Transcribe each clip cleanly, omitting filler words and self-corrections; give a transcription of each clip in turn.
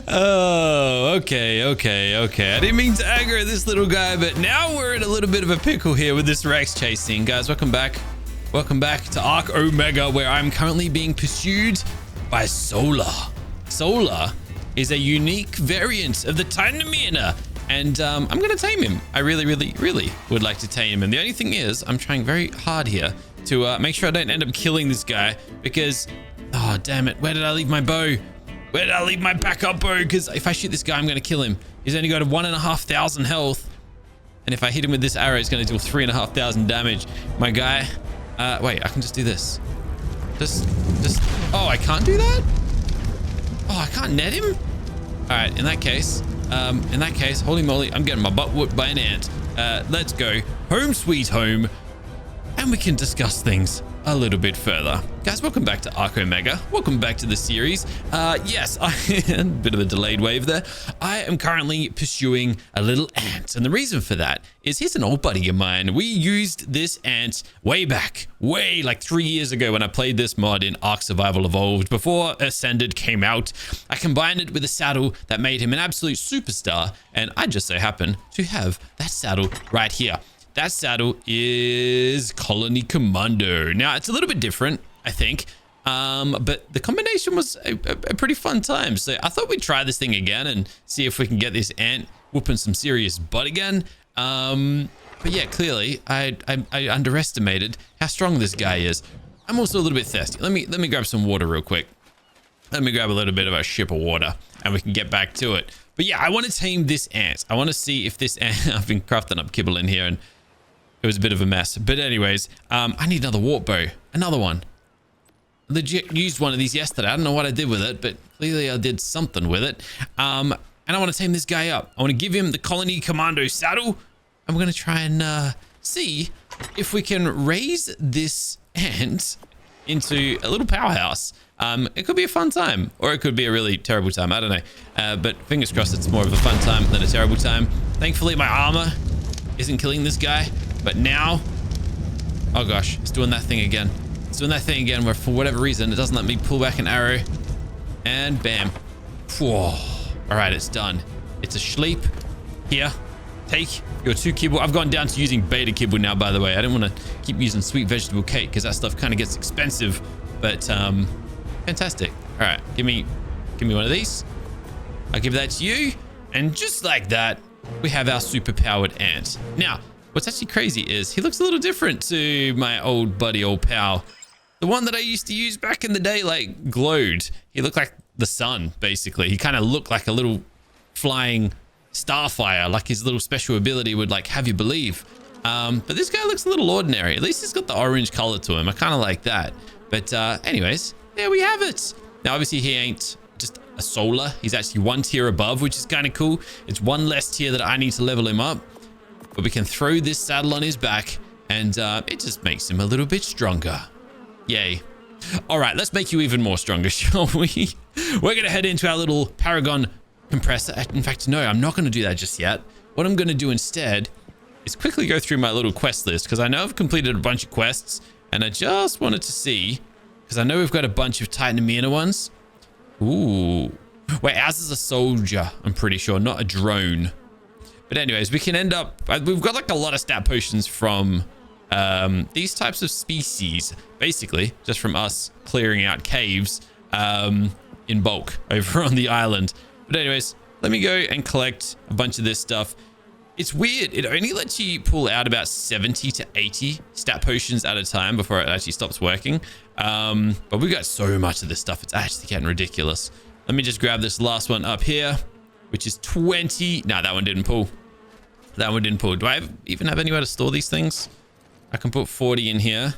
Oh, okay. I didn't mean to aggro this little guy, but now we're in a little bit of a pickle here with this Rex chasing. Guys, welcome back. Welcome back to ARK Omega, where I'm currently being pursued by Solar. Solar is a unique variant of the Tame, and I'm going to tame him. I really would like to tame him. And the only thing is, I'm trying very hard here to make sure I don't end up killing this guy because, oh, damn it. Where did I leave my bow? Where did I leave my backup bow? Because if I shoot this guy, I'm going to kill him. He's only got 1,500 health. And if I hit him with this arrow, it's going to deal 3,500 damage. My guy, wait, I can just do this. Just, oh, I can't do that? Oh, I can't net him? All right, in that case, holy moly, I'm getting my butt whooped by an ant. Let's go home sweet home, and we can discuss things a little bit further. Guys, welcome back to ARK Omega. Welcome back to the series. Yes, a bit of a delayed wave there. I am currently pursuing a little ant, and the reason for that is he's an old buddy of mine. We used this ant way back, like 3 years ago when I played this mod in ARK Survival Evolved before Ascended came out. I combined it with a saddle that made him an absolute superstar, and I just so happen to have that saddle right here. That saddle is Colony Commando. Now, it's a little bit different, I think, but the combination was a pretty fun time. So I thought we'd try this thing again and see if we can get this ant whooping some serious butt again. But yeah, clearly, I underestimated how strong this guy is. I'm also a little bit thirsty. Let me grab some water real quick. Let me grab a little bit of a ship of water, and we can get back to it. But yeah, I want to tame this ant. I want to see if this ant... I've been crafting up kibble in here, and it was a bit of a mess. But anyways, I need another warp bow. Another one. Legit used one of these yesterday. I don't know what I did with it, but clearly I did something with it. And I want to tame this guy up. I want to give him the Colony Commando saddle. And we're going to try and see if we can raise this ant into a little powerhouse. It could be a fun time, or it could be a really terrible time. I don't know. But fingers crossed it's more of a fun time than a terrible time. Thankfully, my armor isn't killing this guy. But now, oh gosh, it's doing that thing again. It's doing that thing again where for whatever reason, it doesn't let me pull back an arrow. And bam. Whoa. All right, it's done. It's asleep. Here, take your 2 kibble. I've gone down to using beta kibble now, by the way. I didn't want to keep using sweet vegetable cake because that stuff kind of gets expensive. But fantastic. All right, give me one of these. I'll give that to you. And just like that, we have our super powered ant. Now, what's actually crazy is he looks a little different to my old buddy, old pal. The one that I used to use back in the day, like, glowed. He looked like the sun, basically. He kind of looked like a little flying starfire, like his little special ability would, like, have you believe. But this guy looks a little ordinary. At least he's got the orange color to him. I kind of like that. But anyways, there we have it. Now, obviously, he ain't just a Solar. He's actually 1 tier above, which is kind of cool. It's 1 less tier that I need to level him up. But we can throw this saddle on his back, and it just makes him a little bit stronger. Yay. All right, let's make you even more stronger, shall we? We're going to head into our little Paragon compressor. In fact, no, I'm not going to do that just yet. What I'm going to do instead is quickly go through my little quest list, because I know I've completed a bunch of quests, and I just wanted to see, because I know we've got a bunch of Titanamina ones. Ooh. Wait, ours is a soldier, I'm pretty sure, not a drone. But anyways, we can end up... We've got like a lot of stat potions from these types of species, basically, just from us clearing out caves in bulk over on the island. But anyways, let me go and collect a bunch of this stuff. It's weird. It only lets you pull out about 70 to 80 stat potions at a time before it actually stops working. But we've got so much of this stuff. It's actually getting ridiculous. Let me just grab this last one up here, which is 20. No, that one didn't pull. That one didn't pull. Do I even have anywhere to store these things? I can put 40 in here.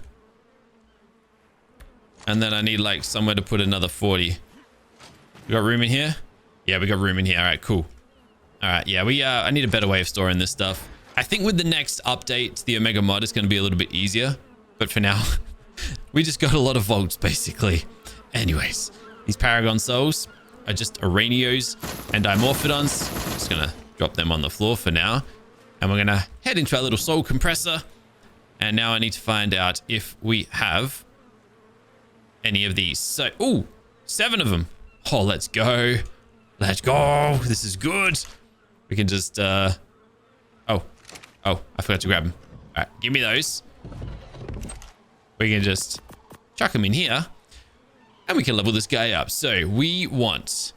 And then I need like somewhere to put another 40. We got room in here? Yeah, we got room in here. All right, cool. All right, yeah, I need a better way of storing this stuff. I think with the next update to the Omega mod, it's going to be a little bit easier. But for now, we just got a lot of vaults, basically. Anyways, these Paragon Souls are just Aranios and Dimorphodons. Just going to drop them on the floor for now. And we're going to head into our little soul compressor. And now I need to find out if we have any of these. So, ooh, 7 of them. Oh, let's go. Let's go. This is good. We can just, oh, I forgot to grab them. All right, give me those. We can just chuck them in here and we can level this guy up. So we want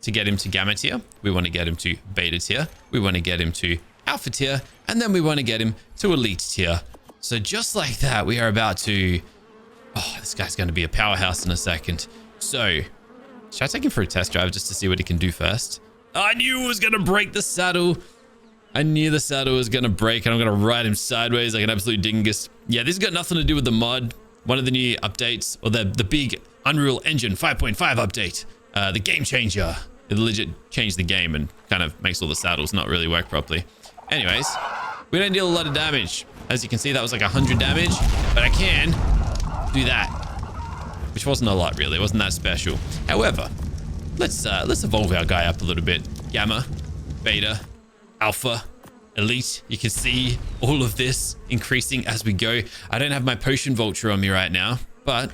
to get him to gamma tier. We want to get him to beta tier. We want to get him to alpha tier. And then we want to get him to elite tier. So just like that, we are about to... Oh, this guy's going to be a powerhouse in a second. So, should I take him for a test drive just to see what he can do first? I knew it was going to break the saddle. I knew the saddle was going to break, and I'm going to ride him sideways like an absolute dingus. Yeah, this has got nothing to do with the mod. One of the new updates, or the big Unreal Engine 5.5 update. The game changer. It legit changed the game and kind of makes all the saddles not really work properly. Anyways, we don't deal a lot of damage. As you can see, that was like 100 damage, but I can do that, which wasn't a lot really. It wasn't that special. However, let's evolve our guy up a little bit. Gamma, beta, alpha, elite. You can see all of this increasing as we go. I don't have my potion vulture on me right now, but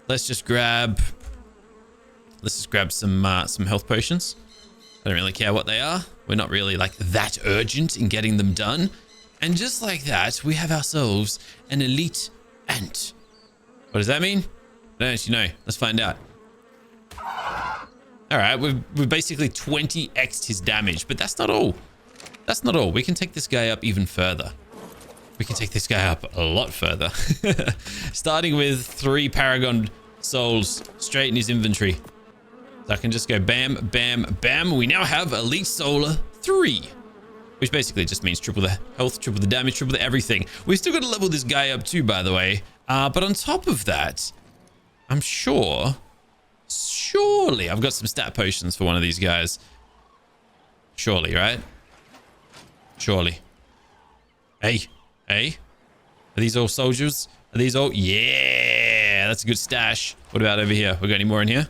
let's just grab some health potions. I don't really care what they are. We're not really like that urgent in getting them done. And just like that, we have ourselves an elite ant. What does that mean? I don't actually know. Let's find out. All right, we've basically 20x'd his damage, but that's not all. That's not all. We can take this guy up even further. We can take this guy up a lot further. Starting with 3 Paragon souls straight in his inventory. So I can just go bam, bam, bam. We now have Elite Solar 3. Which basically just means triple the health, triple the damage, triple the everything. We've still got to level this guy up too, by the way. But on top of that, I'm surely I've got some stat potions for one of these guys. Surely, right? Surely. Hey. Are these all soldiers? Are these all? Yeah, that's a good stash. What about over here? We got any more in here?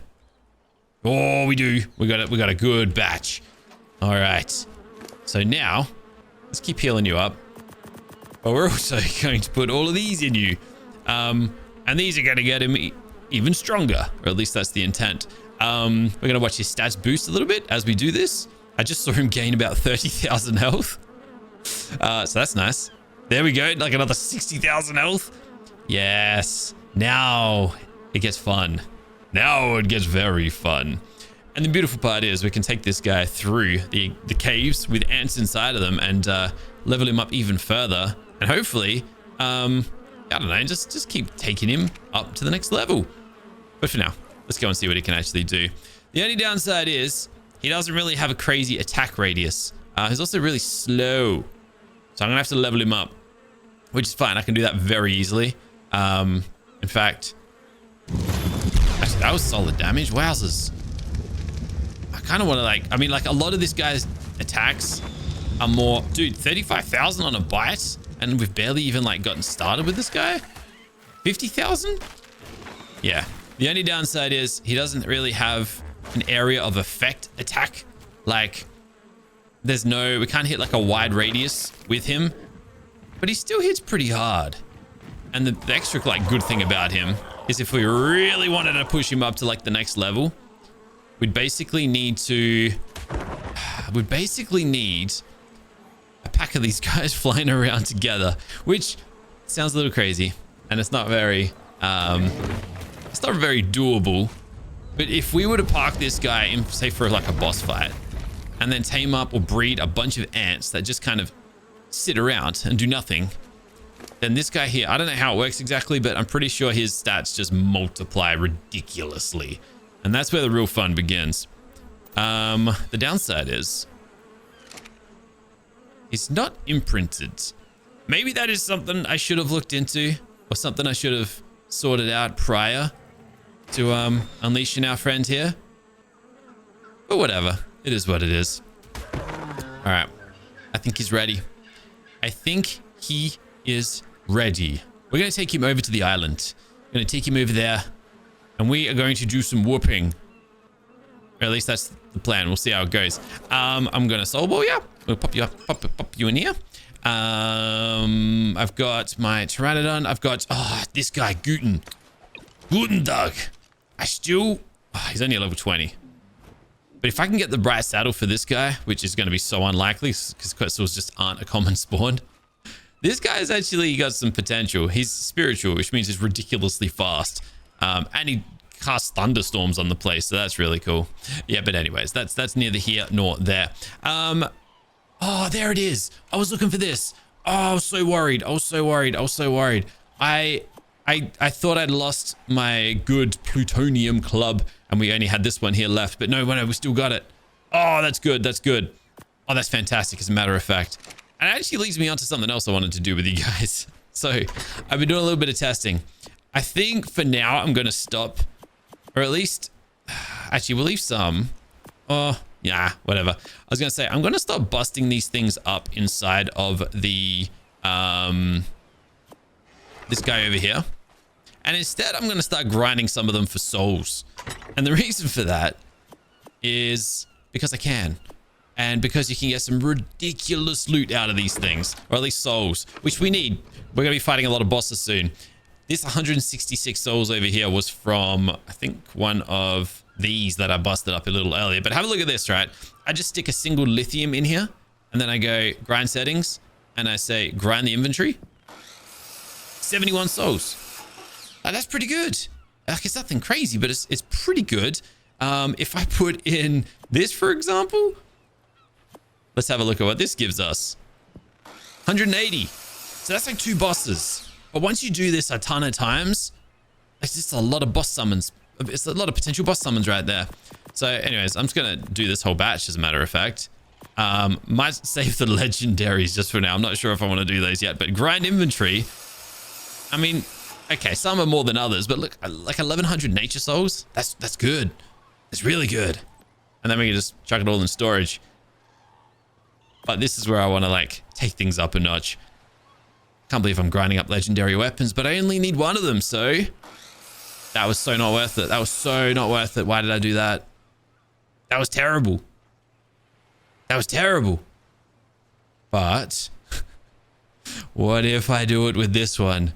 Oh, we do. We got a good batch. All right. So now, let's keep healing you up. But we're also going to put all of these in you. And these are going to get him even stronger. Or at least that's the intent. We're going to watch his stats boost a little bit as we do this. I just saw him gain about 30,000 health. So that's nice. There we go. Like another 60,000 health. Yes. Now it gets fun. Now it gets very fun. And the beautiful part is we can take this guy through the caves with ants inside of them and level him up even further. And hopefully, I don't know, just keep taking him up to the next level. But for now, let's go and see what he can actually do. The only downside is he doesn't really have a crazy attack radius. He's also really slow. So I'm going to have to level him up, which is fine. I can do that very easily. In fact, actually, that was solid damage. Wowzers. I kind of want to like a lot of this guy's attacks are more, dude, 35,000 on a bite. And we've barely even like gotten started with this guy. 50,000? Yeah. The only downside is he doesn't really have an area of effect attack. Like we can't hit like a wide radius with him, but he still hits pretty hard. And the extra like good thing about him is if we really wanted to push him up to like the next level, we'd basically need a pack of these guys flying around together, which sounds a little crazy and it's not very doable. But if we were to park this guy in, say, for like a boss fight and then tame up or breed a bunch of ants that just kind of sit around and do nothing, then this guy here, I don't know how it works exactly, but I'm pretty sure his stats just multiply ridiculously. And that's where the real fun begins. The downside is he's not imprinted. Maybe that is something I should have looked into, or something I should have sorted out prior to unleashing our friend here. But whatever. It is what it is. All right. I think he's ready. I think he is ready. We're going to take him over to the island. We're going to take him over there, and we are going to do some whooping. Or at least that's the plan. We'll see how it goes. I'm going to soul ball you. We'll pop you up, pop you in here. I've got my Pteranodon. I've got this guy, Guten Dog. I still Oh, he's only a level 20. But if I can get the bright saddle for this guy, which is going to be so unlikely because quetzals just aren't a common spawn. This guy has actually got some potential. He's spiritual, which means he's ridiculously fast. And he casts thunderstorms on the place, so that's really cool. Yeah, but anyways, that's neither here nor there. Oh, there it is. I was looking for this. Oh, I was so worried. I was so worried. I thought I'd lost my good plutonium club, and we only had this one here left. But no, we still got it. Oh, that's good. That's good. Oh, that's fantastic, as a matter of fact. And it actually leads me on to something else I wanted to do with you guys. So I've been doing a little bit of testing. I think for now I'm going to stop, or at least, actually we'll leave some. Oh, yeah, whatever. I was going to say, I'm going to start busting these things up inside of the, this guy over here. And instead, I'm going to start grinding some of them for souls. And the reason for that is because I can. And because you can get some ridiculous loot out of these things. Or at least souls, which we need. We're going to be fighting a lot of bosses soon. This 166 souls over here was from, I think, one of these that I busted up a little earlier. But have a look at this, right? I just stick a single lithium in here. And then I go grind settings. And I say grind the inventory. 71 souls. That's pretty good. Like, it's nothing crazy, but it's pretty good. If I put in this, for example, let's have a look at what this gives us. 180. So that's like 2 bosses. But once you do this a ton of times, it's just a lot of boss summons. It's a lot of potential boss summons right there. So anyways, I'm just going to do this whole batch, as a matter of fact. Might save the legendaries just for now. I'm not sure if I want to do those yet, but grind inventory. I mean, okay, some are more than others, but look, like 1100 nature souls. That's good. It's really good. And then we can just chuck it all in storage. But this is where I want to like take things up a notch. Can't believe I'm grinding up legendary weapons, but I only need one of them. So that was so not worth it. That was so not worth it. Why did I do that? That was terrible. That was terrible. But what if I do it with this one?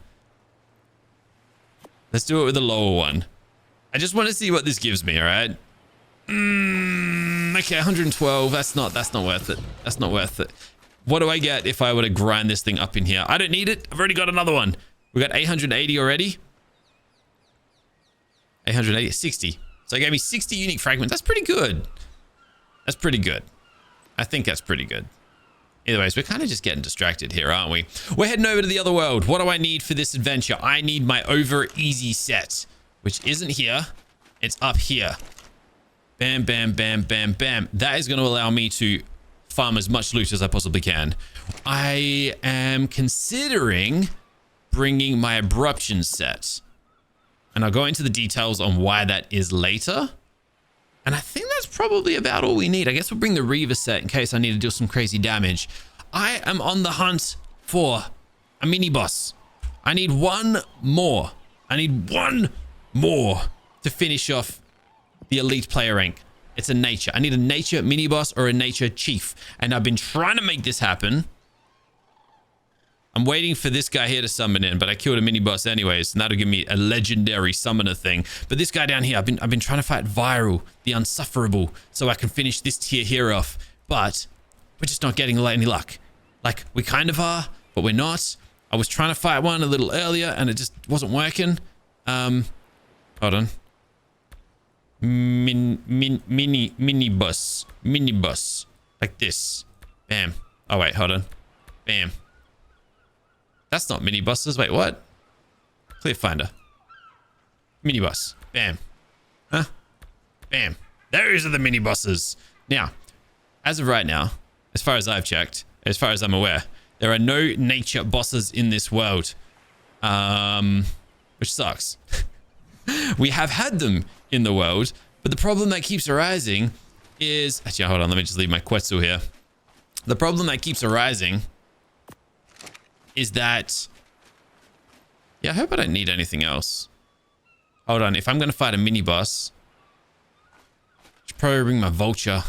Let's do it with the lower one. I just want to see what this gives me, all right? Okay, 112. That's not worth it. That's not worth it. What do I get if I were to grind this thing up in here? I don't need it. I've already got another one. We got 880 already. 880, 60. So it gave me 60 unique fragments. That's pretty good. That's pretty good. I think that's pretty good. Either ways, we're kind of just getting distracted here, aren't we? We're heading over to the other world. What do I need for this adventure? I need my over easy set, which isn't here. It's up here. Bam, bam, bam, bam, bam. That is going to allow me to farm as much loot as I possibly can. I am considering bringing my abruption set. And I'll go into the details on why that is later. And I think that's probably about all we need. I guess we'll bring the Reaver set in case I need to do some crazy damage. I am on the hunt for a mini boss. I need one more. I need one more to finish off the elite player rank. It's a nature. I need a nature mini boss or a nature chief. And I've been trying to make this happen. I'm waiting for this guy here to summon in, but I killed a mini boss anyways, and that'll give me a legendary summoner thing. But this guy down here, I've been trying to fight Viral, the insufferable, so I can finish this tier here off. But we're just not getting any luck. Like, we kind of are, but we're not. I was trying to fight one a little earlier, and it just wasn't working. Hold on. Mini boss, like this. Bam. Oh wait, hold on. Bam. That's not mini bosses. Wait, what? Clear finder. Mini boss. Bam. Huh? Bam. Those are the mini bosses. Now, as of right now, as far as I've checked, as far as I'm aware, there are no nature bosses in this world. Which sucks. We have had them in the world, but the problem that keeps arising is... Actually, hold on. Let me just leave my Quetzal here. The problem that keeps arising is that... Yeah, I hope I don't need anything else. Hold on. If I'm going to fight a mini boss, I should probably bring my vulture.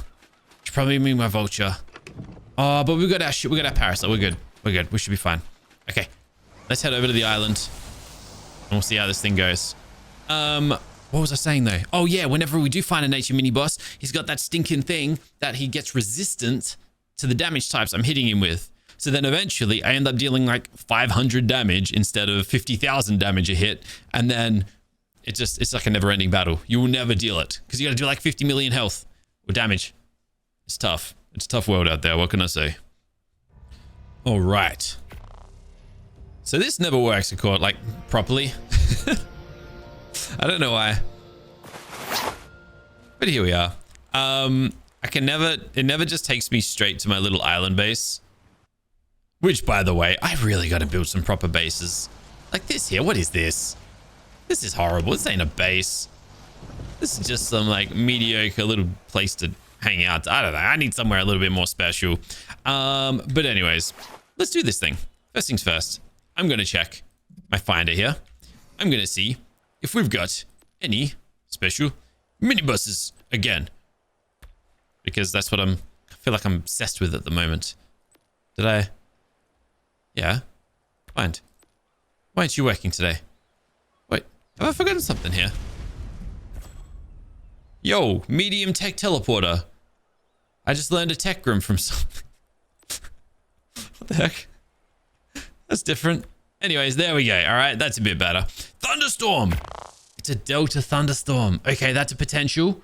Oh, but we got our shit. We got our parasite. We're good. We're good. We should be fine. Okay. Let's head over to the island and we'll see how this thing goes. What What was I saying though? Oh yeah, whenever we do find a nature mini boss, he's got that stinking thing that he gets resistant to the damage types I'm hitting him with. So then eventually I end up dealing like 500 damage instead of 50,000 damage a hit. And then it's like a never ending battle. You will never deal it because you got to do like 50 million health or damage. It's tough. It's a tough world out there. What can I say? All right. So this never works, of course, like properly. I don't know why. But here we are. It never just takes me straight to my little island base. Which, by the way, I really got to build some proper bases. Like this here, what is this? This is horrible. This ain't a base. This is just some like mediocre little place to hang out. I don't know. I need somewhere a little bit more special. But anyways, let's do this thing. First things first, I'm going to check my finder here. I'm going to see if we've got any special minibosses again. Because that's what I feel like I'm obsessed with at the moment. Did I? Yeah. Find. Why aren't you working today? Wait, have I forgotten something here? Yo, medium tech teleporter. I just learned a tech room from something. What the heck? That's different. Anyways, there we go. All right, that's a bit better. Thunderstorm. It's a Delta thunderstorm. Okay, that's a potential.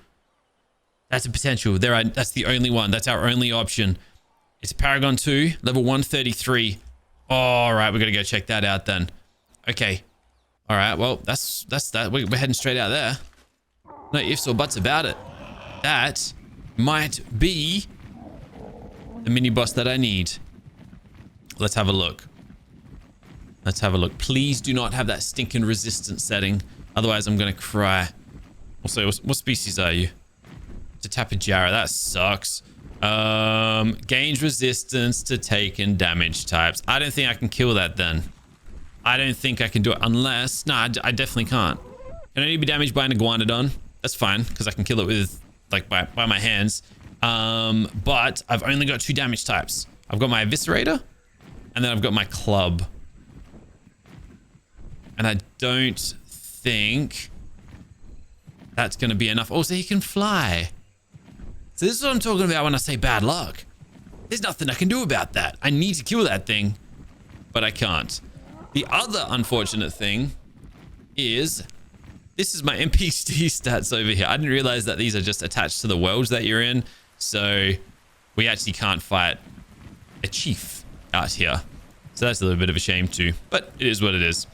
That's a potential. That's the only one. That's our only option. It's a Paragon 2, level 133. All right, we're going to go check that out then. Okay. All right, well, that's that. We're heading straight out there. No ifs or buts about it. That might be the mini boss that I need. Let's have a look. Let's have a look. Please do not have that stinking resistance setting. Otherwise, I'm going to cry. Also, what species are you? It's a Tapejara. That sucks. Gains resistance to taken damage types. I don't think I can kill that then. I don't think I can do it unless... Nah, I definitely can't. Can only be damaged by an iguanodon. That's fine, because I can kill it with, like, by my hands. But I've only got 2 damage types. I've got my Eviscerator, and then I've got my Club. And I don't think that's going to be enough. Also, he can fly. So this is what I'm talking about when I say bad luck. There's nothing I can do about that. I need to kill that thing, but I can't. The other unfortunate thing is this is my NPC stats over here. I didn't realize that these are just attached to the worlds that you're in. So we actually can't fight a chief out here. So that's a little bit of a shame too, but it is what it is.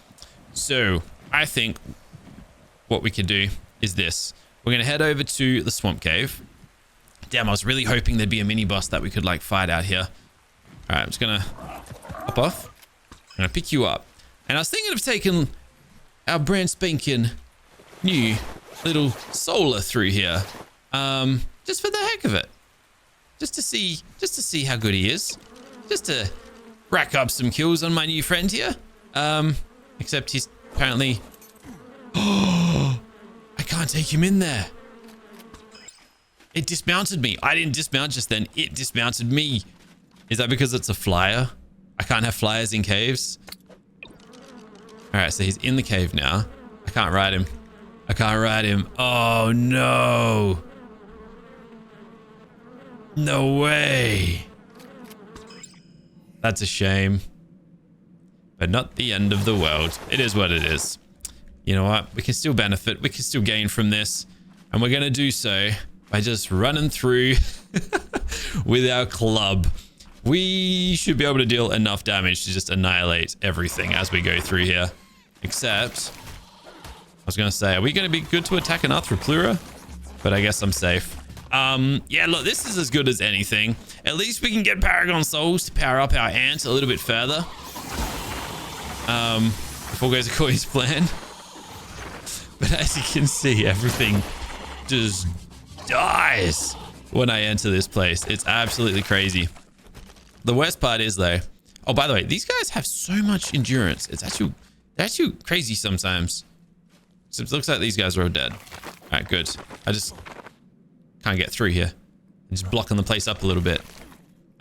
So I think what we can do is this. We're going to head over to the swamp cave. Damn, I was really hoping there'd be a mini boss that we could like fight out here. All right, I'm just going to hop off. I'm going to pick you up. And I was thinking of taking our brand spanking new little solar through here. Just for the heck of it. Just to see how good he is. Just to rack up some kills on my new friend here. Except he's apparently... Oh, I can't take him in there. It dismounted me. I didn't dismount just then. It dismounted me. Is that because it's a flyer? I can't have flyers in caves. All right, so he's in the cave now. I can't ride him. I can't ride him. Oh, no. No way. That's a shame. But not the end of the world. It is what it is. You know what? We can still benefit. We can still gain from this. And we're going to do so by just running through with our club. We should be able to deal enough damage to just annihilate everything as we go through here. Except, I was going to say, are we going to be good to attack an Arthroplura? But I guess I'm safe. Yeah, look, this is as good as anything. At least we can get Paragon Souls to power up our ant a little bit further. If all goes according to plan. But as you can see, everything just dies when I enter this place. It's absolutely crazy. The worst part is though, oh, by the way, these guys have so much endurance. It's actually, they're actually crazy sometimes. So it looks like these guys are all dead. All right, good. I just can't get through here. I'm just blocking the place up a little bit.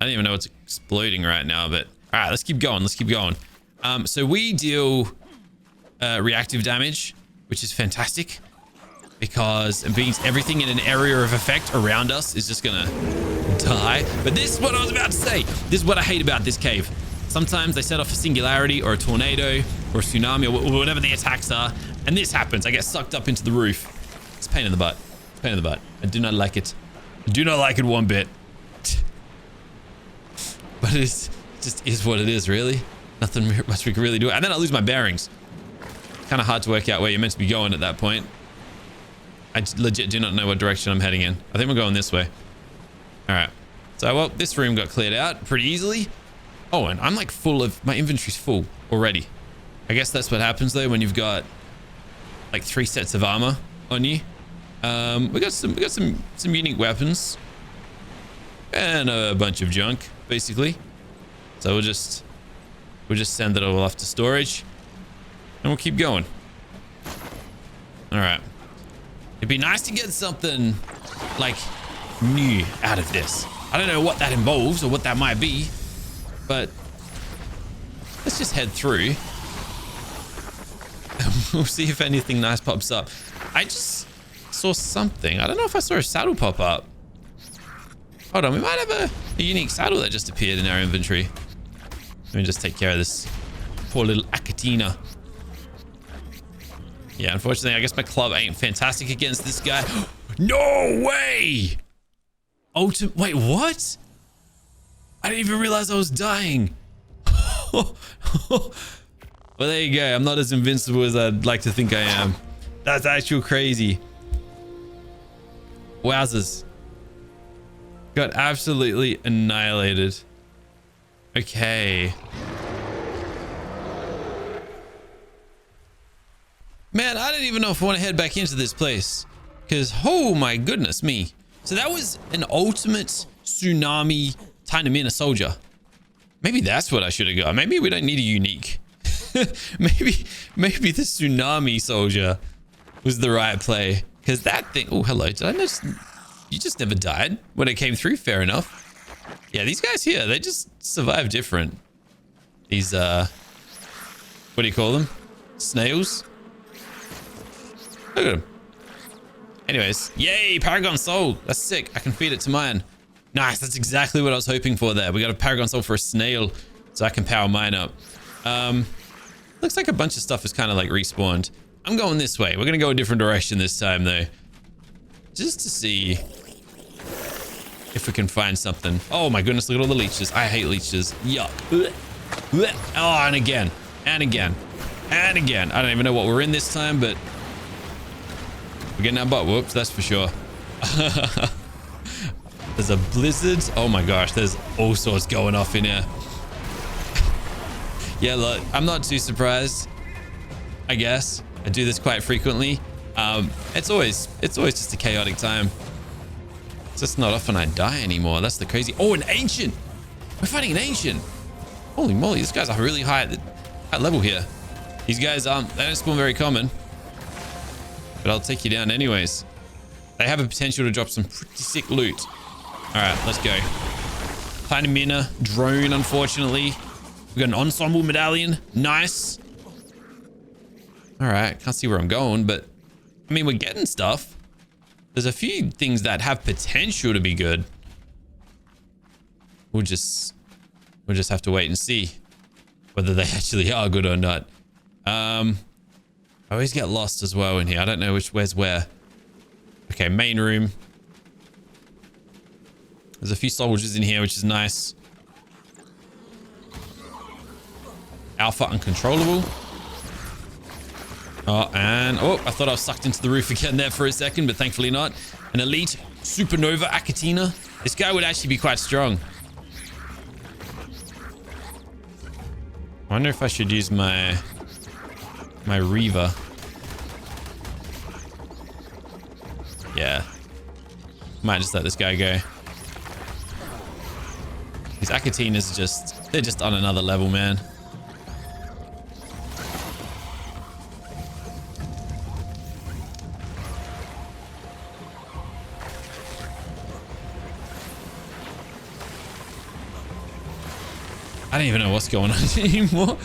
I don't even know what's exploding right now, but all right, let's keep going. Let's keep going. So we deal reactive damage, which is fantastic. because it means everything in an area of effect around us is just gonna die. But this is what I was about to say. This is what I hate about this cave. Sometimes they set off a singularity or a tornado or a tsunami or whatever the attacks are, and this happens. I get sucked up into the roof. It's a pain in the butt. It's a pain in the butt. I do not like it. I do not like it one bit. But it just is what it is, really. Nothing much we can really do. And then I lose my bearings. Kind of hard to work out where you're meant to be going at that point. I legit do not know what direction I'm heading in. I think we're going this way. All right. So, well, this room got cleared out pretty easily. Oh, and I'm like full of... My inventory's full already. I guess that's what happens, though, when you've got like 3 sets of armor on you. We got some unique weapons. And a bunch of junk, basically. So we'll just send it all off to storage. And we'll keep going. All right. It'd be nice to get something like new out of this. I don't know what that involves or what that might be, but let's just head through. We'll see if anything nice pops up. I just saw something. I don't know if I saw a saddle pop up. Hold on, we might have a unique saddle that just appeared in our inventory. Let me just take care of this poor little Akatina. Yeah, unfortunately, I guess my club ain't fantastic against this guy. No way! Wait, what? I didn't even realize I was dying. Well, there you go. I'm not as invincible as I'd like to think I am. That's actual crazy. Wowzers. Got absolutely annihilated. Okay. Man, I don't even know if I want to head back into this place. Because, oh my goodness me. So that was an ultimate tsunami Tame soldier. Maybe that's what I should have got. Maybe we don't need a unique. maybe the tsunami soldier was the right play. Because that thing... Oh, hello. Did I just... You just never died when it came through. Fair enough. Yeah, these guys here, they just survive different. These, what do you call them? Snails? Look at them. Anyways, yay, Paragon Soul. That's sick. I can feed it to mine. Nice, that's exactly what I was hoping for there. We got a Paragon Soul for a snail, so I can power mine up. Looks like a bunch of stuff is kind of like respawned. I'm going this way. We're going to go a different direction this time, though. Just to see if we can find something. Oh my goodness, look at all the leeches. I hate leeches. Yuck. Oh, and again. And again. And again. I don't even know what we're in this time, but we're getting our butt whooped, that's for sure. There's a blizzard. Oh my gosh, there's all sorts going off in here. Yeah, look, I'm not too surprised. I guess I do this quite frequently. It's always just a chaotic time. It's just not often I die anymore. That's the crazy. Oh, an ancient. We're fighting an ancient. Holy moly, these guys are really high at level here. These guys they don't spawn very common. But I'll take you down anyways. They have a potential to drop some pretty sick loot. All right, let's go. Tiny Mina drone, unfortunately. We got an ensemble medallion. Nice. All right, can't see where I'm going, but I mean, we're getting stuff. There's a few things that have potential to be good. We'll just have to wait and see whether they actually are good or not. I always get lost as well in here. I don't know where's where. Okay, main room. There's a few soldiers in here, which is nice. Alpha uncontrollable. Oh, and I thought I was sucked into the roof again there for a second, but thankfully not. An elite supernova Akatina. This guy would actually be quite strong. I wonder if I should use my Reaver. Yeah. Might just let this guy go. These Akatinas they're just on another level, man. I don't even know what's going on anymore.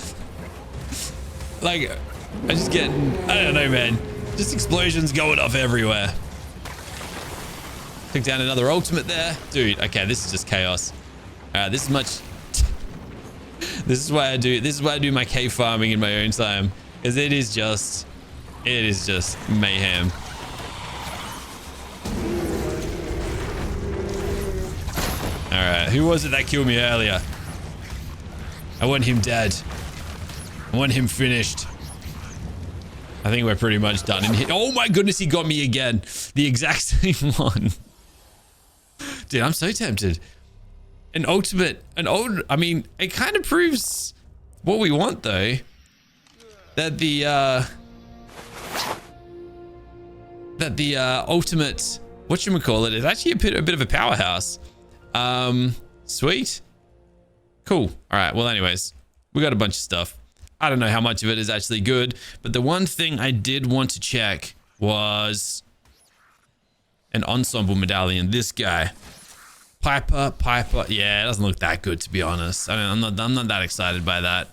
Like, I'm just getting, I don't know, man. Just explosions going off everywhere. Took down another ultimate there. Dude, okay, this is just chaos. This is much... This is why I do my cave farming in my own time. Because it is just mayhem. Alright, who was it that killed me earlier? I want him dead. I want him finished. I think we're pretty much done in here. Oh my goodness, he got me again. The exact same one. Dude, I'm so tempted. I mean, it kind of proves what we want though. That the ultimate, whatchamacallit, is actually a bit of a powerhouse. Sweet. Cool. All right. Well, anyways, we got a bunch of stuff. I don't know how much of it is actually good, but the one thing I did want to check was an ensemble medallion. This guy. Piper. Yeah, it doesn't look that good, to be honest. I mean, I'm not that excited by that.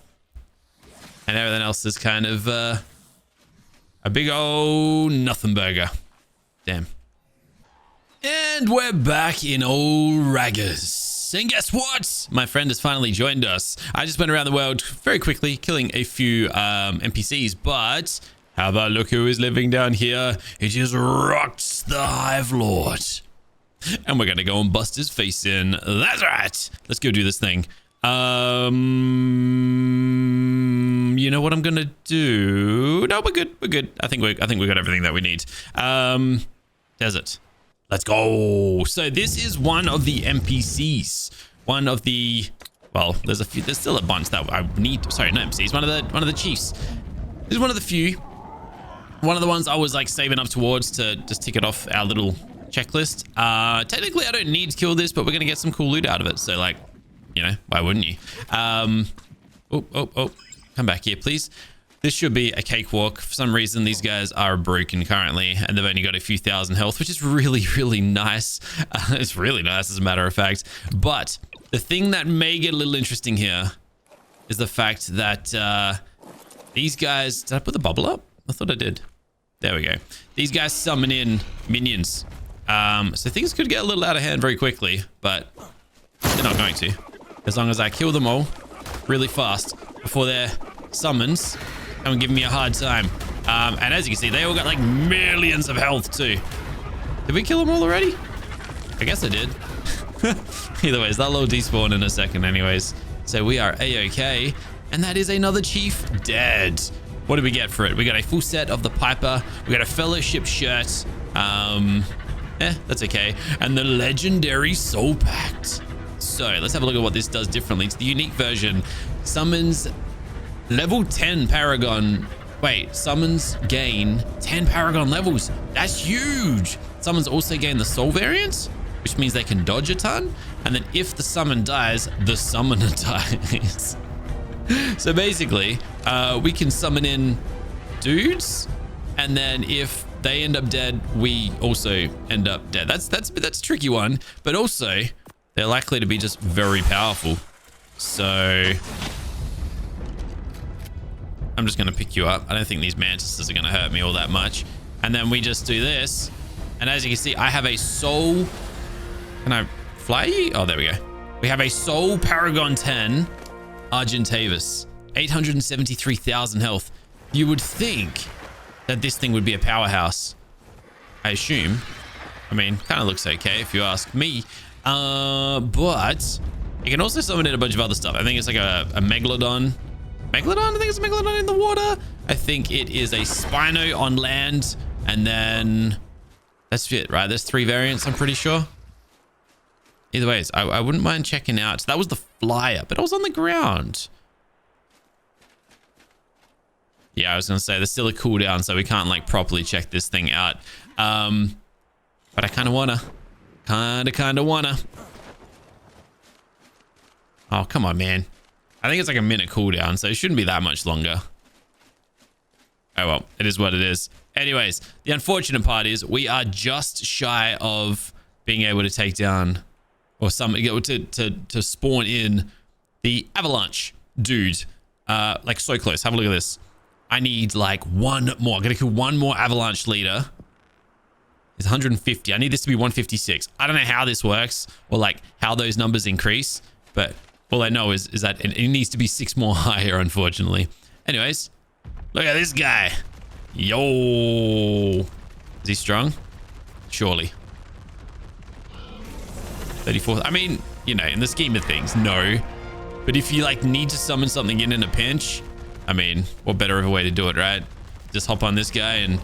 And everything else is kind of a big old nothing burger. Damn. And we're back in old Raggers. And guess what? My friend has finally joined us. I just went around the world very quickly, killing a few NPCs, but how about look who is living down here? He just rocked the Hive Lord. And we're gonna go and bust his face in. That's right. Let's go do this thing. You know what I'm gonna do? No, we're good. We're good. I think we got everything that we need. Desert. Let's go. So this is one of the NPCs. One of the, well, there's still a bunch that I need. Sorry, not NPCs. One of the chiefs. This is one of the few. One of the ones I was like saving up towards to just tick it off our little checklist. Technically, I don't need to kill this, but we're gonna get some cool loot out of it. So like, you know, why wouldn't you? Oh, come back here, please. This should be a cakewalk. For some reason, these guys are broken currently, and they've only got a few thousand health, which is really, really nice. It's really nice, as a matter of fact. But the thing that may get a little interesting here is the fact that these guys... Did I put the bubble up? I thought I did. There we go. These guys summon in minions. So things could get a little out of hand very quickly, but they're not going to. As long as I kill them all really fast before their summons and giving me a hard time. And as you can see, they all got like millions of health too. Did we kill them all already? I guess I did. Either ways, that'll all despawn in a second anyways. So we are A-okay. And that is another chief dead. What did we get for it? We got a full set of the Piper. We got a fellowship shirt. That's okay. And the legendary Soul Pact. So let's have a look at what this does differently. It's the unique version. Summons level 10 Paragon. Wait, summons gain 10 Paragon levels. That's huge. Summons also gain the Soul variant, which means they can dodge a ton. And then if the summon dies, the summoner dies. So basically, we can summon in dudes, and then if they end up dead, we also end up dead. That's a tricky one, but also they're likely to be just very powerful. So I'm just gonna pick you up. I don't think these mantises are gonna hurt me all that much. And then we just do this, and as you can see, I have a soul. Can I fly you? Oh, there we go. We have a soul Paragon 10 Argentavis, 873,000 health. You would think that this thing would be a powerhouse, I assume. I mean, kind of looks okay if you ask me. But it can also summon in a bunch of other stuff. I think it's like a Megalodon. Megalodon? I think it's a Megalodon in the water. I think it is a Spino on land. And then that's it, right? There's 3 variants, I'm pretty sure. Either ways, I wouldn't mind checking out. So that was the flyer, but it was on the ground. Yeah, I was going to say there's still a cooldown, so we can't like properly check this thing out. But I kind of wanna. Kind of wanna. Oh, come on, man. I think it's like a minute cooldown, so it shouldn't be that much longer. Oh, well, it is what it is. Anyways, the unfortunate part is we are just shy of being able to take down or to spawn in the avalanche dude. Like so close. Have a look at this. I need like one more. I'm going to kill one more avalanche leader. It's 150. I need this to be 156. I don't know how this works or like how those numbers increase, but all I know is that it needs to be 6 more higher, unfortunately. Anyways, look at this guy. Yo. Is he strong? Surely. 34. I mean, you know, in the scheme of things, no. But if you like need to summon something in a pinch, I mean, what better of a way to do it, right? Just hop on this guy and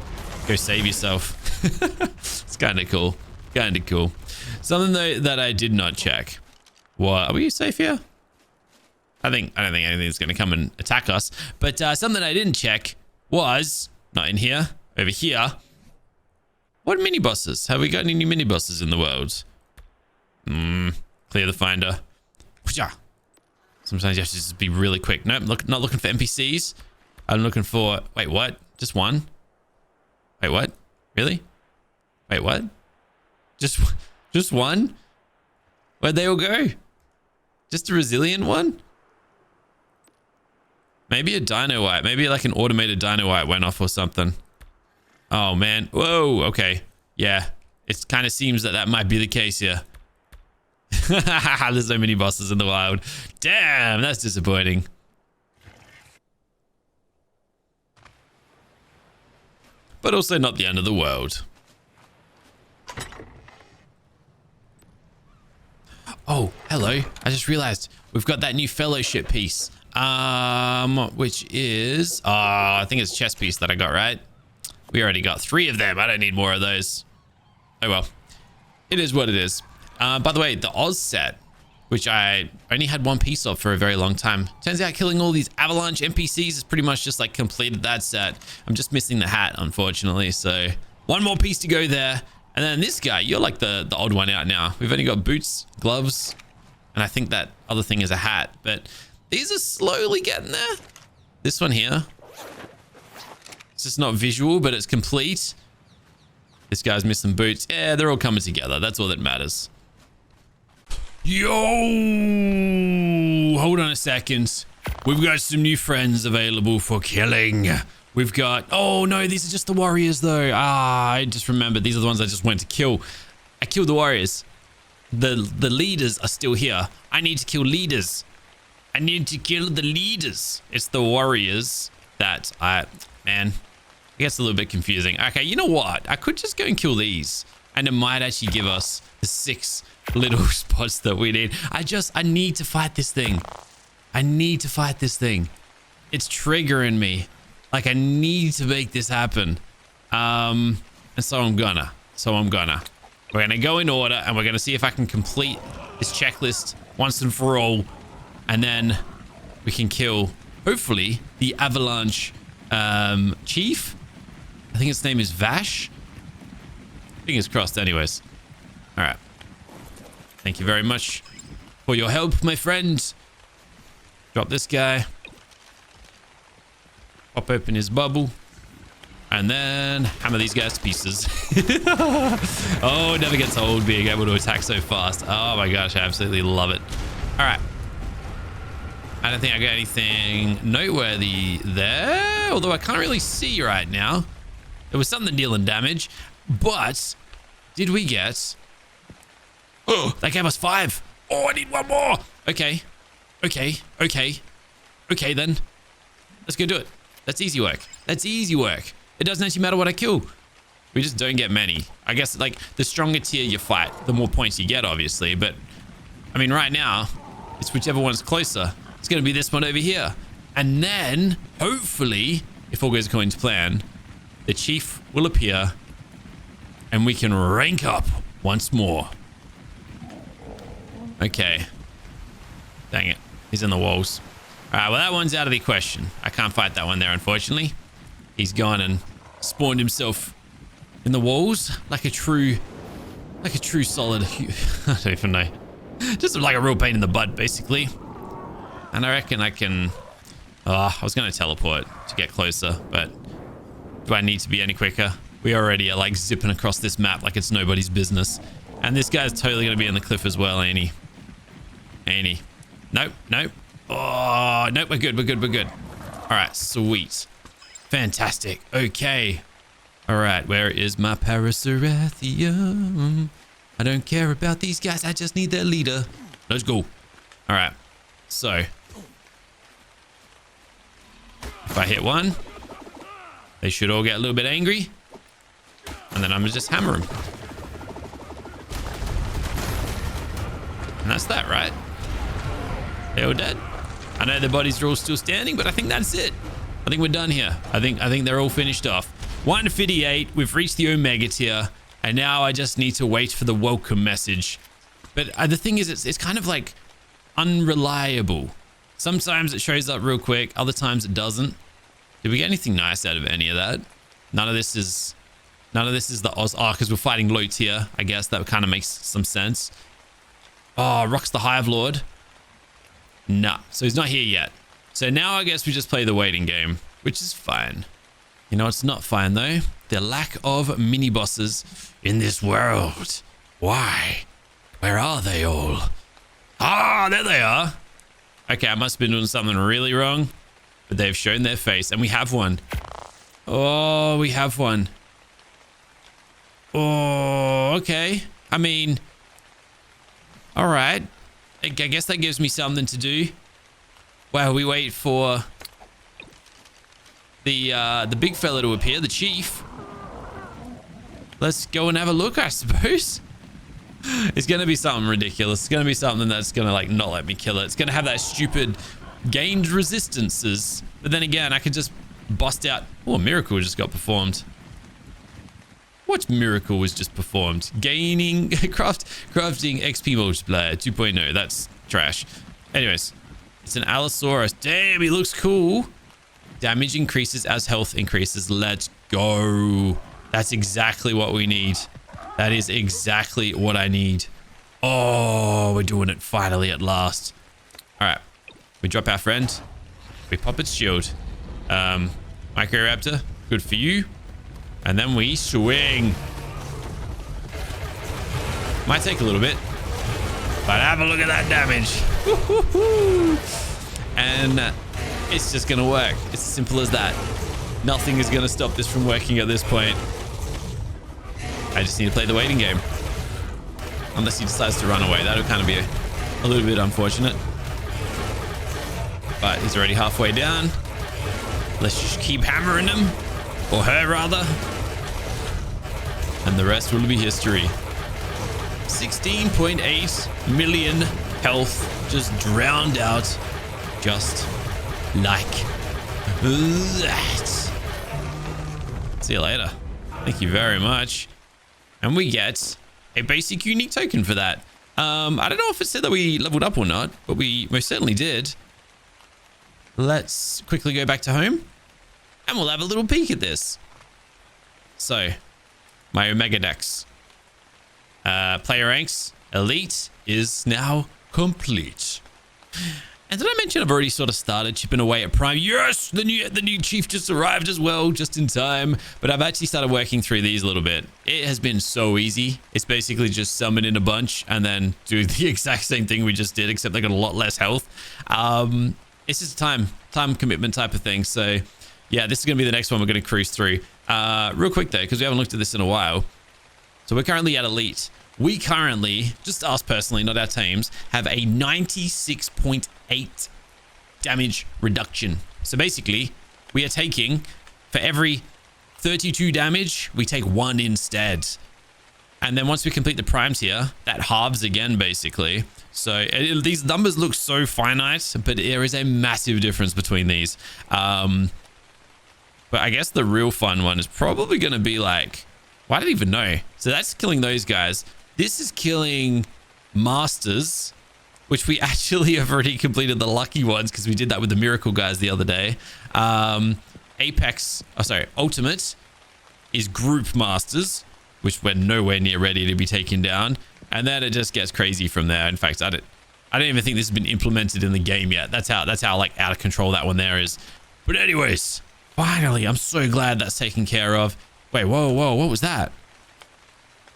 go save yourself. It's kind of cool. Kind of cool. Something though that I did not check. What? Are we safe here? I don't think anything's going to come and attack us. But something I didn't check was not in here, over here. What mini bosses? Have we got any new mini bosses in the world? Clear the finder. Sometimes you have to just be really quick. Nope, not looking for NPCs. I'm looking for... Wait, what? Just one? Wait, what? Really? Wait, what? Just one? Where'd they all go? Just a resilient one? Maybe a dino wipe. Maybe like an automated dino wipe went off or something. Oh, man. Whoa, okay. Yeah, it kind of seems that might be the case here. There's so many bosses in the wild. Damn, that's disappointing. But also not the end of the world. Oh, hello. I just realized we've got that new fellowship piece. Which is... I think it's chest piece that I got, right? We already got 3 of them. I don't need more of those. Oh, well. It is what it is. By the way, the Oz set, which I only had 1 piece of for a very long time. Turns out killing all these avalanche NPCs is pretty much just like completed that set. I'm just missing the hat, unfortunately. So 1 more piece to go there. And then this guy, you're like the odd one out now. We've only got boots, gloves, and I think that other thing is a hat. But these are slowly getting there. This one here. It's just not visual, but it's complete. This guy's missing boots. Yeah, they're all coming together. That's all that matters. Yo! Hold on a second. We've got some new friends available for killing. We've got... Oh, no, these are just the warriors, though. I just remembered. These are the ones I just went to kill. I killed the warriors. The leaders are still here. I need to kill leaders. I need to kill the leaders. It's the warriors that Man, it gets a little bit confusing. Okay, you know what? I could just go and kill these. And it might actually give us the 6 little spots that we need. I need to fight this thing. I need to fight this thing. It's triggering me. Like, I need to make this happen. And so I'm gonna. We're gonna go in order and we're gonna see if I can complete this checklist once and for all. And then we can kill, hopefully, the avalanche chief. I think its name is Vash. Fingers crossed anyways. All right. Thank you very much for your help, my friend. Drop this guy. Pop open his bubble. And then hammer these guys to pieces. Oh, it never gets old being able to attack so fast. Oh my gosh, I absolutely love it. All right. I don't think I got anything noteworthy there. Although I can't really see right now. There was something dealing damage. But did we get... Oh, that gave us 5. Oh, I need 1 more. Okay. Okay then. Let's go do it. That's easy work. It doesn't actually matter what I kill. We just don't get many. I guess, like, the stronger tier you fight, the more points you get, obviously. But, I mean, right now, it's whichever one's closer. It's going to be this one over here. And then, hopefully, if all goes according to plan, the chief will appear and we can rank up once more. Okay. Dang it. He's in the walls. All right, well, that one's out of the question. I can't fight that one there, unfortunately. He's gone and spawned himself in the walls like a true solid... I don't even know. Just like a real pain in the butt, basically. And I reckon I can... I was going to teleport to get closer, but do I need to be any quicker? We already are like zipping across this map like it's nobody's business. And this guy's totally going to be in the cliff as well, ain't he? Ain't he? Nope. Oh, nope, we're good. All right, sweet. Fantastic. Okay. All right. Where is my Parasarathium? I don't care about these guys. I just need their leader. Let's go. All right. So if I hit one, they should all get a little bit angry. And then I'm going to just hammer them. And that's that, right? They're all dead. I know their bodies are all still standing, but I think that's it. I think we're done here. I think they're all finished off. 158. We've reached the Omega tier. And now I just need to wait for the welcome message. But the thing is, it's kind of like unreliable. Sometimes it shows up real quick. Other times it doesn't. Did we get anything nice out of any of that? None of this is the Oz ARK because we're fighting low tier. I guess that kind of makes some sense. Oh, Rock's the Hive Lord. Nah, so he's not here yet. So now I guess we just play the waiting game, which is fine. You know, it's not fine though. The lack of mini bosses in this world. Why? Where are they all? Ah, there they are. Okay, I must have been doing something really wrong, but they've shown their face and we have one. Oh, we have one. Oh, okay. I mean, all right. I guess that gives me something to do. While we wait for the big fella to appear, the chief. Let's go and have a look, I suppose. It's going to be something ridiculous. It's going to be something that's going to like not let me kill it. It's going to have that stupid gained resistances. But then again, I could just bust out. Oh, a miracle just got performed. What miracle was just performed? Gaining crafting XP multiplier 2.0. That's trash. Anyways, it's an Allosaurus. Damn, he looks cool. Damage increases as health increases. Let's go. That's exactly what we need. That is exactly what I need. Oh, we're doing it finally at last. All right. We drop our friend. We pop its shield. Microraptor, good for you. And then we swing. Might take a little bit, but have a look at that damage. And it's just gonna work. It's as simple as that. Nothing is gonna stop this from working at this point. I just need to play the waiting game. Unless he decides to run away. That'll kind of be a little bit unfortunate. But he's already halfway down. Let's just keep hammering him. Or her, rather. And the rest will be history. 16.8 million health just drowned out. Just like that. See you later. Thank you very much. And we get a basic unique token for that. I don't know if it said that we leveled up or not, but we most certainly did. Let's quickly go back to home and we'll have a little peek at this. So, my Omega Dex. Player ranks, Elite, is now complete. And did I mention I've already sort of started chipping away at Prime? Yes, the new chief just arrived as well, just in time. But I've actually started working through these a little bit. It has been so easy. It's basically just summon in a bunch and then do the exact same thing we just did, except they got a lot less health. It's just a time commitment type of thing. So yeah, this is going to be the next one we're going to cruise through. Real quick though, because we haven't looked at this in a while. So we're currently at Elite. We currently, just us personally, not our teams, have a 96.8 damage reduction. So basically, we are taking, for every 32 damage, we take 1 instead. And then once we complete the prime tier, that halves again, basically. So these numbers look so finite, but there is a massive difference between these. But I guess the real fun one is probably going to be like, well, I don't even know. So that's killing those guys. This is killing masters, which we actually have already completed the lucky ones because we did that with the miracle guys the other day. Ultimate is group masters, which we're nowhere near ready to be taken down. And then it just gets crazy from there. In fact, I don't even think this has been implemented in the game yet. That's how like out of control that one there is. But anyways, finally, I'm so glad that's taken care of. Wait, whoa, what was that?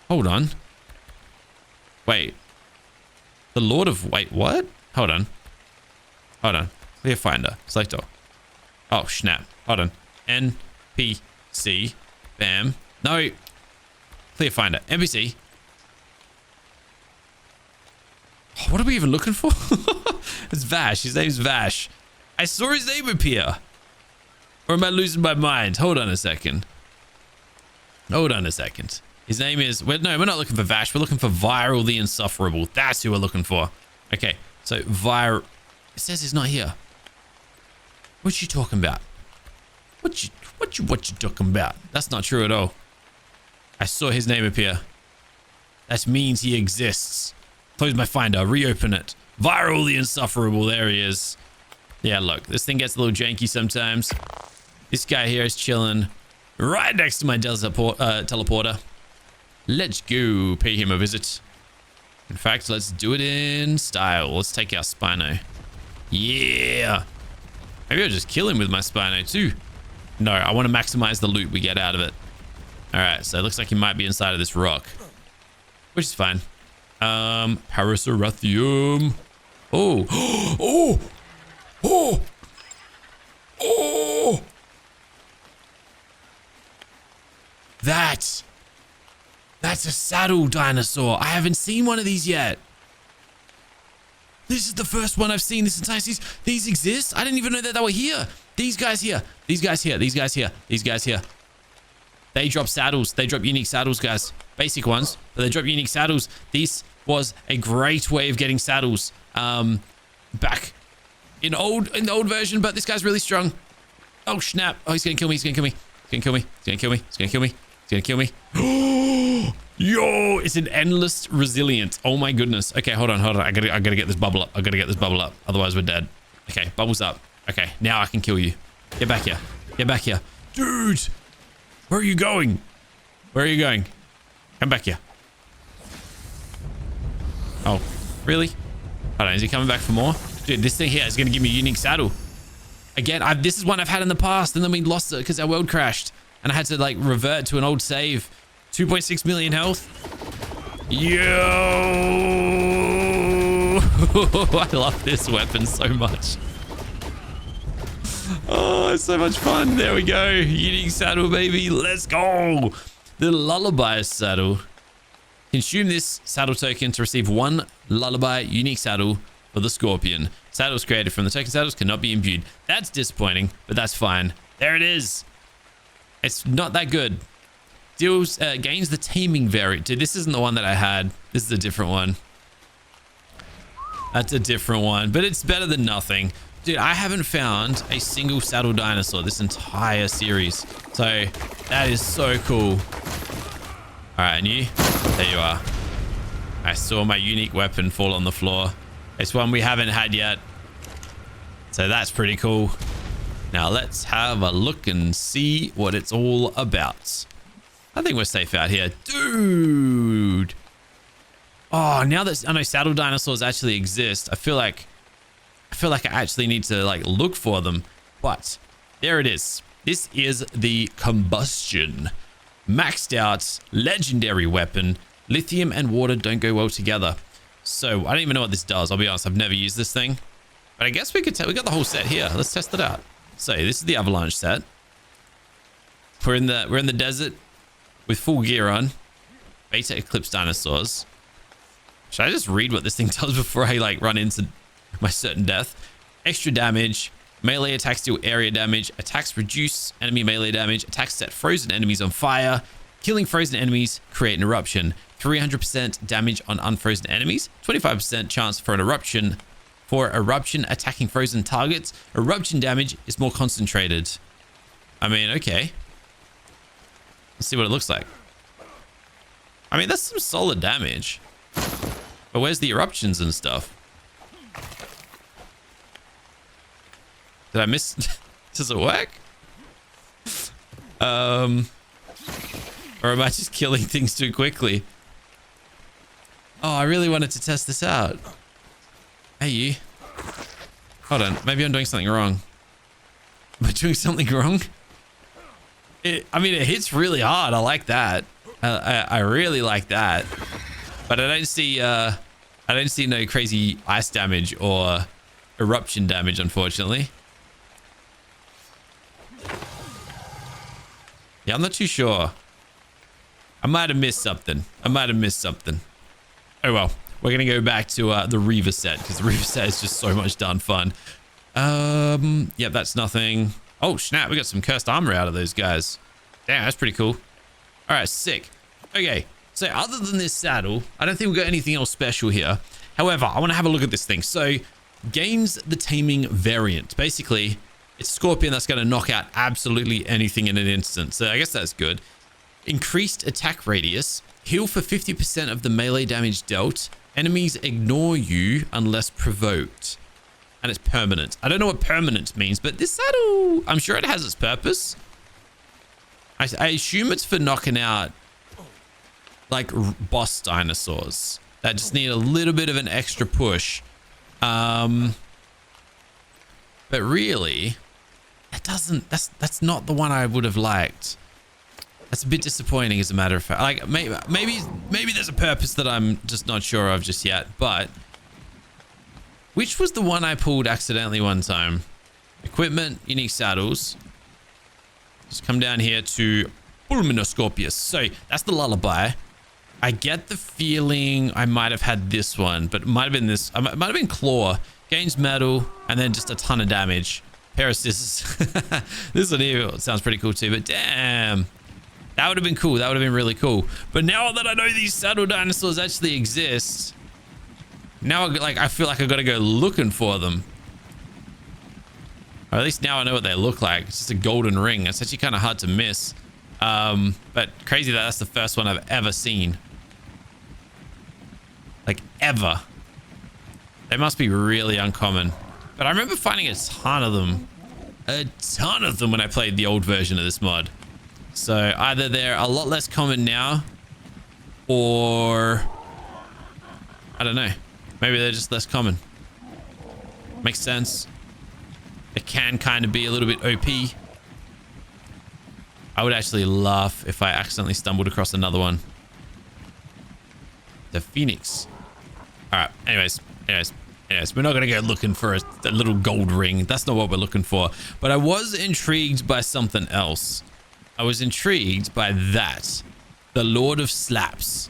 Hold on. Wait. The Lord of... Wait, what? Hold on. Clear finder. Select all. Oh, snap. Hold on. NPC. Bam. No. Clear finder. NPC. What are we even looking for? It's Vash. His name's Vash. I saw his name appear. Or am I losing my mind? Hold on a second. Hold on a second. His name is... no, we're not looking for Vash. We're looking for Viral the Insufferable. That's who we're looking for. Okay, so Viral... It says he's not here. What you talking about? What you talking about? That's not true at all. I saw his name appear. That means he exists. Close my finder. Reopen it. Viral the Insufferable. There he is. Yeah, look. This thing gets a little janky sometimes. This guy here is chilling right next to my teleporter. Let's go pay him a visit. In fact, let's do it in style. Let's take our Spino. Yeah. Maybe I'll just kill him with my Spino too. No, I want to maximize the loot we get out of it. All right, so it looks like he might be inside of this rock, which is fine. Parasarathium. Oh. Oh. Oh. Oh. That's a saddle dinosaur. I haven't seen one of these yet. This is the first one I've seen this entire season. These exist? I didn't even know that they were here. These guys here. These guys here. These guys here. These guys here. They drop saddles. They drop unique saddles, guys. Basic ones, but they drop unique saddles. This was a great way of getting saddles. Back in the old version, but this guy's really strong. Oh, snap. Oh, he's gonna kill me. He's gonna kill me. He's gonna kill me. He's gonna kill me. He's gonna kill me. He's gonna kill me. Yo, it's an endless resilient. Oh my goodness. Okay, hold on. I gotta get this bubble up. Otherwise we're dead. Okay, bubbles up. Okay, now I can kill you. Get back here. Get back here. Dude, where are you going? Where are you going? Come back here. Oh, really? Hold on, is he coming back for more? Dude, this thing here is gonna give me a unique saddle. Again, this is one I've had in the past, and then we lost it because our world crashed. And I had to like revert to an old save. 2.6 million health. Yo! I love this weapon so much. Oh, it's so much fun. There we go. Unique saddle, baby. Let's go. The lullaby saddle. Consume this saddle token to receive one lullaby unique saddle for the scorpion. Saddles created from the token saddles cannot be imbued. That's disappointing, but that's fine. There it is. It's not that good. Deals gains the taming variant. Dude, this isn't the one that I had. This is a different one. That's a different one, but it's better than nothing. Dude, I haven't found a single saddle dinosaur this entire series. So that is so cool. All right, and you? There you are. I saw my unique weapon fall on the floor. It's one we haven't had yet. So that's pretty cool. Now let's have a look and see what it's all about. I think we're safe out here. Dude. Oh, now that I know saddle dinosaurs actually exist, I feel like I actually need to like look for them. But there it is. This is the combustion. Maxed out legendary weapon. Lithium and water don't go well together. So I don't even know what this does. I'll be honest, I've never used this thing. But I guess we got the whole set here. Let's test it out. So this is the avalanche set. We're in the desert with full gear on. Beta eclipse dinosaurs. Should I just read what this thing does before I like run into my certain death? Extra damage. Melee attacks deal area damage. Attacks reduce enemy melee damage. Attacks set frozen enemies on fire. Killing frozen enemies create an eruption. 300% damage on unfrozen enemies. 25% chance for an eruption. For eruption attacking frozen targets, eruption damage is more concentrated. I mean, okay. Let's see what it looks like. I mean, that's some solid damage. But where's the eruptions and stuff? Did I miss? Does it work? Or am I just killing things too quickly? Oh, I really wanted to test this out. Hey, you. Hold on. Maybe I'm doing something wrong. Am I doing something wrong? I mean, it hits really hard. I like that. I really like that. But I don't see no crazy ice damage or eruption damage, unfortunately. Yeah, I'm not too sure. I might have missed something. Oh well, we're gonna go back to the Reaver set because the Reaver set is just so much darn fun. Yeah, that's nothing. Oh snap, we got some cursed armor out of those guys. Damn, that's pretty cool. All right, sick. Okay, so other than this saddle, I don't think we've got anything else special here. However, I want to have a look at this thing. So gains the Taming variant. Basically, it's Scorpion that's going to knock out absolutely anything in an instant. So I guess that's good. Increased attack radius. Heal for 50% of the melee damage dealt. Enemies ignore you unless provoked. And it's permanent. I don't know what permanent means, but this saddle, I'm sure it has its purpose. I assume it's for knocking out like boss dinosaurs that just need a little bit of an extra push. But really, that's not the one I would have liked. That's a bit disappointing, as a matter of fact. Like maybe there's a purpose that I'm just not sure of just yet. But which was the one I pulled accidentally one time? Equipment, unique saddles. Just come down here to Pulminoscopius. So that's the lullaby. I get the feeling I might have had this one, but it might have been this. It might have been claw. Gains metal and then just a ton of damage. Pair of scissors. This one here sounds pretty cool too, but damn. That would have been cool. That would have been really cool. But now that I know these saddle dinosaurs actually exist, now I feel like I got to go looking for them. Or at least now I know what they look like. It's just a golden ring. It's actually kind of hard to miss. But crazy that that's the first one I've ever seen. Like ever. They must be really uncommon. But I remember finding a ton of them. A ton of them when I played the old version of this mod. So either they're a lot less common now, or I don't know. Maybe they're just less common. Makes sense. It can kind of be a little bit OP. I would actually laugh if I accidentally stumbled across another one. The Phoenix. All right. Anyways. We're not going to go looking for a little gold ring. That's not what we're looking for. But I was intrigued by something else. I was intrigued by that. The Lord of Slaps.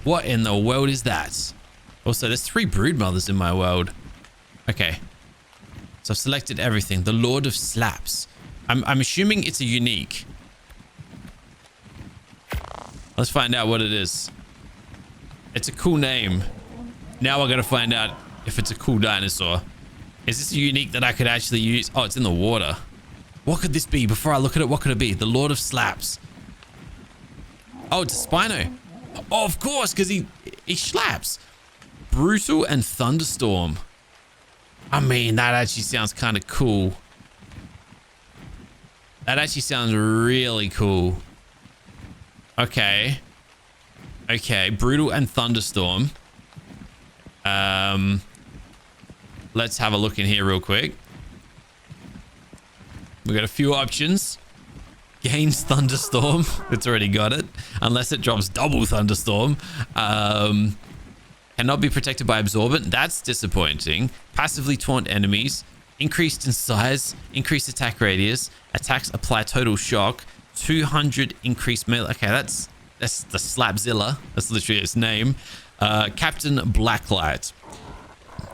What in the world is that? Also, there's 3 broodmothers in my world. Okay. So I've selected everything. The Lord of Slaps. I'm assuming it's a unique. Let's find out what it is. It's a cool name. Now we're going to find out if it's a cool dinosaur. Is this a unique that I could actually use? Oh, it's in the water. What could this be? Before I look at it, what could it be? The Lord of Slaps. Oh, it's a Spino. Oh, of course, because he slaps. Brutal and Thunderstorm. I mean, that actually sounds kind of cool. That actually sounds really cool. Okay. Okay, Brutal and Thunderstorm. Let's have a look in here real quick. We got a few options. Gains Thunderstorm. It's already got it. Unless it drops double Thunderstorm. Cannot be protected by Absorbent. That's disappointing. Passively taunt enemies. Increased in size. Increased attack radius. Attacks apply total shock. 200 increased melee. Okay, that's the Slapzilla. That's literally its name. Captain Blacklight.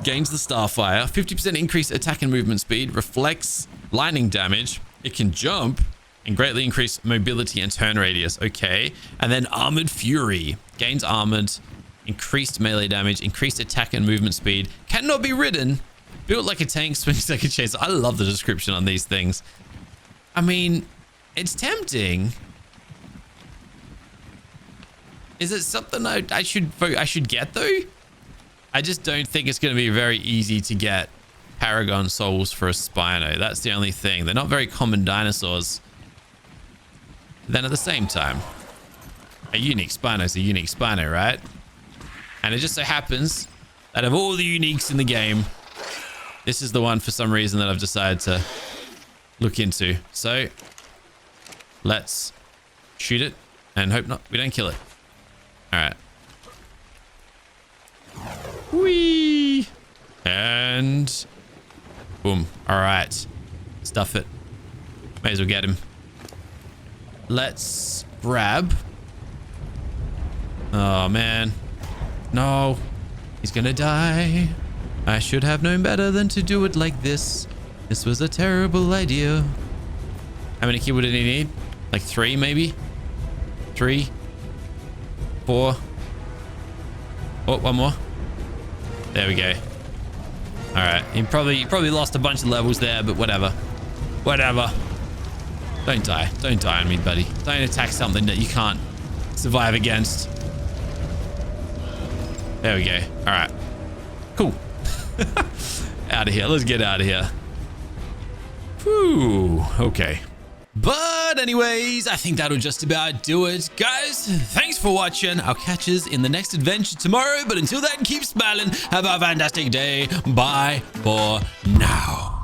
Gains the Starfire. 50% increased attack and movement speed. Reflects lightning damage. It can jump and greatly increase mobility and turn radius. Okay. And then Armored Fury. Gains armored. Increased melee damage. Increased attack and movement speed. Cannot be ridden. Built like a tank. Swings like a chaser. I love the description on these things. I mean, it's tempting. Is it something I should get though? I just don't think it's going to be very easy to get Paragon souls for a Spino. That's the only thing. They're not very common dinosaurs. Then at the same time, a unique Spino is a unique Spino, right? And it just so happens that of all the uniques in the game, this is the one for some reason that I've decided to look into. So let's shoot it and hope we don't kill it. All right. Whee! And boom. All right. Stuff it. May as well get him. let's grab. Oh, man. No. He's gonna die. I should have known better than to do it like this. This was a terrible idea. How many keywood did he need? Like 3, maybe? 3, 4. Oh, one more. There we go. All right. He probably lost a bunch of levels there, but whatever. Whatever. Don't die. Don't die on me, buddy. Don't attack something that you can't survive against. There we go. All right. Cool. Out of here. Let's get out of here. Whew. Okay. But anyways, I think that'll just about do it. Guys, thanks for watching. I'll catch us in the next adventure tomorrow. But until then, keep smiling. Have a fantastic day. Bye for now.